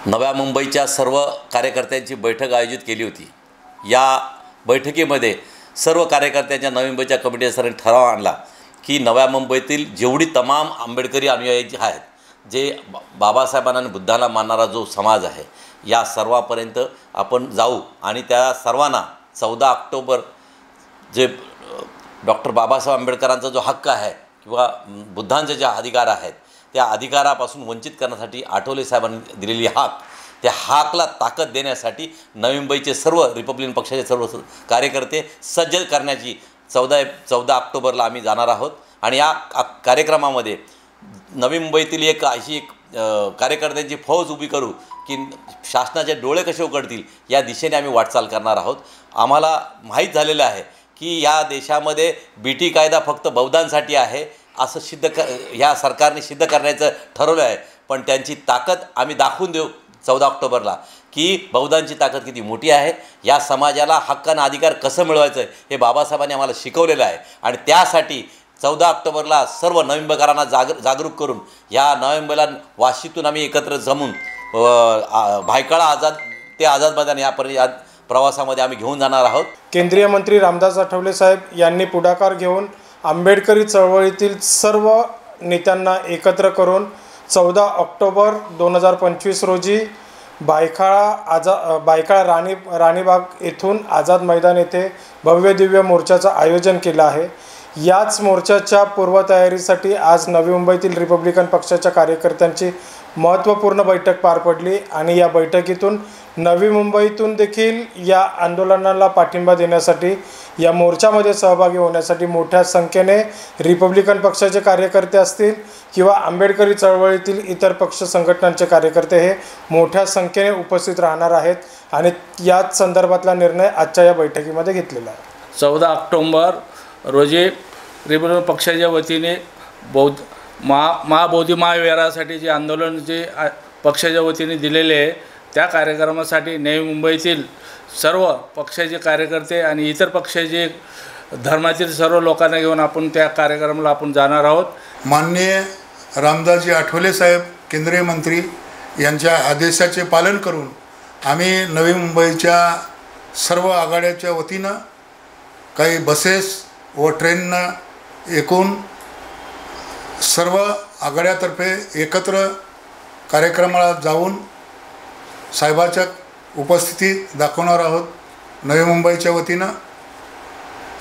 नव्या मुंबईच्या सर्व कार्यकर्त्यांची बैठक आयोजित केली होती। या बैठकीमध्ये सर्व कार्यकर्त्यांच्या नवी मुंबईच्या कमिटी सरांनी ठराव आणला की नव्या मुंबईतील जेवढी तमाम आंबेडकरी अनुयायी आहेत, जे बाबासाहेबांना आणि बुद्धाला मानणारा जो समाज आहे, या सर्वांपर्यंत आपण जाऊ आणि त्या सर्वांना 14 ऑक्टोबर जे डॉक्टर बाबासाहेब आंबेडकरांचा जो हक्क आहे किंवा बुद्धांचे जे अधिकार आहेत, त्या अधिकारापासून वंचित करण्यासाठी आठवले साहेबांनी दिलेली हाक, त्या हाकला ताकद देण्यासाठी नवी मुंबईचे सर्व रिपब्लिकन पक्षाचे सर्व कार्यकर्ते सज्ज करण्याची 14 ऑक्टोबरला आम्ही जाणार आहोत। आणि या कार्यक्रमामध्ये नवी मुंबईतील एक अशी कार्यकर्त्यांची फौज उभी करू की शासनाचे डोळे कसे उघडतील या दिशेने आम्ही वाटचाल करणार आहोत। आम्हाला माहीत झालेलं आहे की या देशामध्ये बीटी कायदा फक्त बौद्धांसाठी आहे असं ह्या सरकारने सिद्ध करण्याचं ठरवलं आहे, पण त्यांची ताकद आम्ही दाखवून देऊ 14 ऑक्टोबरला की बौद्धांची ताकद किती मोठी आहे। या समाजाला हक्कानं अधिकार कसं मिळवायचं हे बाबासाहेबांनी आम्हाला शिकवलेलं आहे आणि त्यासाठी 14 ऑक्टोबरला सर्व नवी मुंबईकरांना जागरूक करून या नवी मुंबईला वाशीतून आम्ही एकत्र जमून भायखळा आझाद ते आझाद मैदान या प्रवासामध्ये आम्ही घेऊन जाणार आहोत। केंद्रीय मंत्री रामदास आठवले साहेब यांनी पुढाकार घेऊन आंबेडकरी चळवळीतील सर्व नेत्यांना एकत्र करून 14 ऑक्टोबर 2025 रोजी भायखळा राणीबाग येथून आझाद मैदान येथे भव्य दिव्य मोर्चाचं आयोजन केलं आहे। याच मोर्चाच्या पूर्वतयारीसाठी आज नवी मुंबईतील रिपब्लिकन पक्षाच्या कार्यकर्त्यांची महत्त्वपूर्ण बैठक पार पडली आणि या बैठकीतून नवी मुंबईतून देखील या आंदोलनाला पाठिंबा देण्यासाठी, या मोर्चामध्ये सहभागी होण्यासाठी मोठ्या संख्येने रिपब्लिकन पक्षाचे कार्यकर्ते असतील किंवा आंबेडकरी चळवळीतील इतर पक्ष संघटनांचे कार्यकर्ते हे मोठ्या संख्येने उपस्थित राहणार आहेत आणि याच संदर्भातला निर्णय आजच्या या बैठकीमध्ये घेतलेला आहे। 14 ऑक्टोबर रोजी रिपब्लिकन पक्षाच्या वतीने महाबोधी महाविहारासाठी जे आंदोलन जे पक्षाच्या वतीने दिलेले आहे, त्या कार्यक्रमासाठी नवी मुंबईतील सर्व पक्षाचे कार्यकर्ते आणि इतर पक्षाचे धर्मातील सर्व लोकांना घेऊन आपण त्या कार्यक्रमाला आपण जाणार आहोत। माननीय रामदासजी आठवले साहेब केंद्रीय मंत्री यांच्या आदेशाचे पालन करून आम्ही नवी मुंबईच्या सर्व आघाड्याच्या वतीनं काही बसेस व ट्रेननं एकूण सर्व आघाड्यातर्फे एकत्र कार्यक्रमाला जाऊन साहेबाच्या उपस्थिती दाखवणार आहोत। नवी मुंबईच्या वतीनं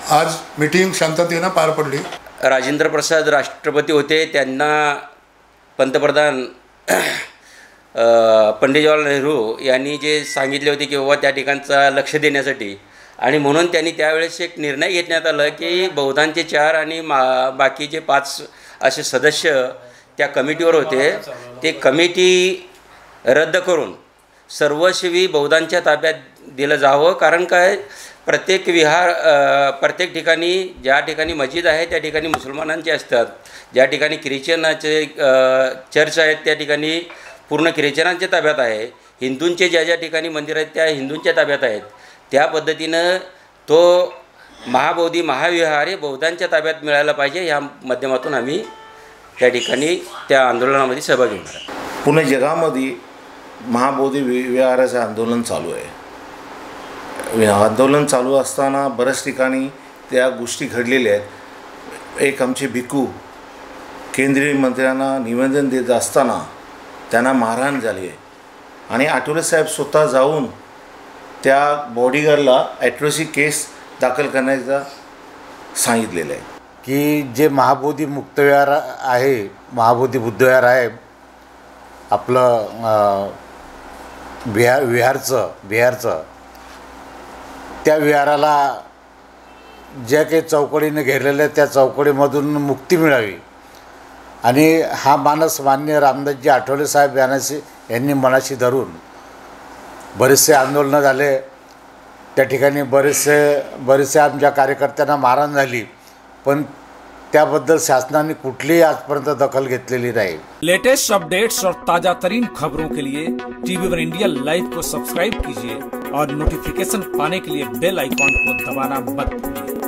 आज मीटिंग शांततेनं पार पडली। राजेंद्र प्रसाद राष्ट्रपती होते, त्यांना पंतप्रधान पंडित जवाहरलाल नेहरू यांनी जे सांगितले होते की बाबा त्या ठिकाणचा लक्ष देण्यासाठी, आणि म्हणून त्यांनी त्यावेळेस एक निर्णय घेण्यात आला की बौद्धांचे 4 आणि बाकीचे 5 असे सदस्य त्या कमिटीवर होते, ते कमिटी रद्द करून सर्वस्वी बौद्धांच्या ताब्यात दिलं जावं। कारण काय, प्रत्येक प्रत्येक ठिकाणी ज्या ठिकाणी मस्जिद आहे त्या ठिकाणी मुसलमानांचे असतात, ज्या ठिकाणी ख्रिश्चनाचे चर्च आहेत त्या ठिकाणी पूर्ण ख्रिश्चनांच्या ताब्यात आहे, हिंदूंचे ज्या ठिकाणी मंदिर आहेत त्या हिंदूंच्या ताब्यात आहेत। त्या पद्धतीनं तो महाबोधी महाविहार हे बौद्धांच्या ताब्यात मिळायला पाहिजे, या माध्यमातून आम्ही त्या ठिकाणी त्या आंदोलनामध्ये सहभागी होणार आहे। पुणे जगामध्ये महाबोधी विहाराचं आंदोलन चालू आहे। आंदोलन चालू असताना बऱ्याच ठिकाणी त्या गोष्टी घडलेल्या आहेत। एक आमचे भिक्खू केंद्रीय मंत्र्यांना निवेदन देत असताना त्यांना मारहाण झाली आहे आणि आठवले साहेब स्वतः जाऊन त्या बॉडीगार्डला ॲट्रॉसिटी केस दाखल करण्याचा सांगितलेलं आहे की जे महाबोधी मुक्तविहार आहे, महाबोधी बुद्धविहार आहे आपलं बिहारचं, त्या विहाराला ज्या काही चौकडीने घेरलेल्या त्या चौकडीमधून मुक्ती मिळावी आणि हा मानस मान्य रामदासजी आठवले साहेब यांनी मनाशी धरून बरेचसे आंदोलनं झाले। त्या ठिकाणी बरेचसे आमच्या कार्यकर्त्यांना मारहाण झाली, पण त्याबद्दल शासनाने कुठलीही आजपर्यंत दखल घेतलेली नाही। लेटेस्ट अपडेट्स और ताजा तरीन खबरों के लिए टीवी1 इंडिया लाइव को सब्सक्राइब कीजिए और नोटिफिकेशन पाने के लिए बेल आइकॉन को दबाना मत भूलिए।